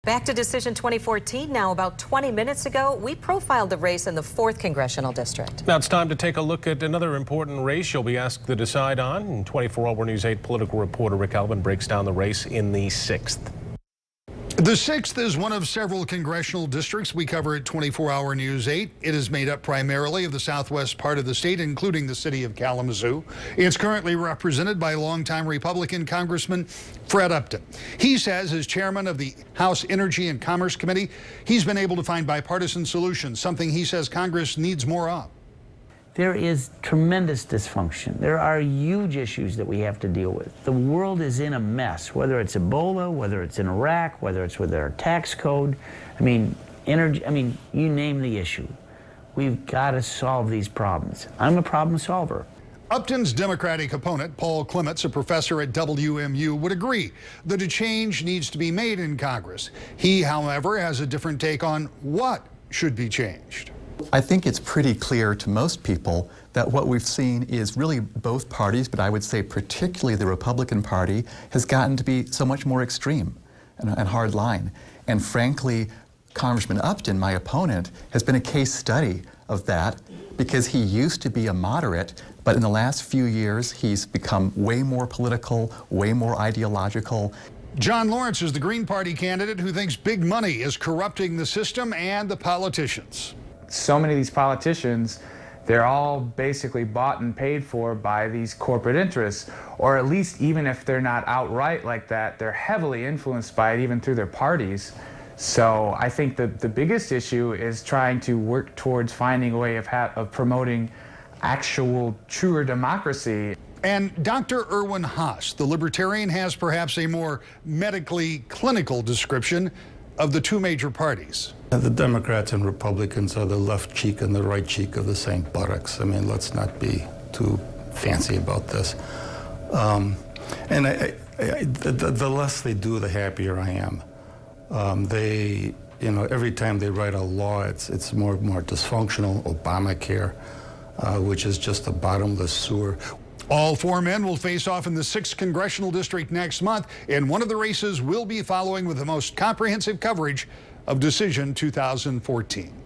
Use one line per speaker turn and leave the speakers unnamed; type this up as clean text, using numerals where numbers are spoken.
Back to Decision 2014 now. About 20 minutes ago, we profiled the race in the 4th Congressional District.
Now it's time to take a look at another important race you'll be asked to decide on. And 24-hour News 8 political reporter Rick Elvin breaks down the race in the 6th.
The 6th is one of several congressional districts we cover at 24-hour News 8. It is made up primarily of the southwest part of the state, including the city of Kalamazoo. It's currently represented by longtime Republican Congressman Fred Upton. He says, as chairman of the House Energy and Commerce Committee, he's been able to find bipartisan solutions, something he says Congress needs more of.
There is tremendous dysfunction. There are huge issues that we have to deal with. The world is in a mess, whether it's Ebola, whether it's in Iraq, whether it's with our tax code. Energy, you name the issue. We've got to solve these problems. I'm a problem solver.
Upton's Democratic opponent, Paul Clements, a professor at WMU, would agree that a change needs to be made in Congress. He, however, has a different take on what should be changed.
I think it's pretty clear to most people that what we've seen is really both parties, but I would say particularly the Republican Party, has gotten to be so much more extreme and hard line. And frankly, Congressman Upton, my opponent, has been a case study of that because he used to be a moderate, but in the last few years he's become way more political, way more ideological.
John Lawrence is the Green Party candidate who thinks big money is corrupting the system and the politicians.
So many of these politicians, they're all basically bought and paid for by these corporate interests, or at least even if they're not outright like that, they're heavily influenced by it even through their parties. So I think that the biggest issue is trying to work towards finding a way of promoting actual truer democracy.
And Dr. Irwin Haas, the libertarian, has perhaps a more medically clinical description of the two major parties.
The Democrats and Republicans are the left cheek and the right cheek of the same buttocks. Let's not be too fancy about this. The less they do, the happier I am. Every time they write a law, it's more dysfunctional. Obamacare, which is just a bottomless sewer.
All four men will face off in the 6th Congressional District next month, and one of the races will be following with the most comprehensive coverage of Decision 2014.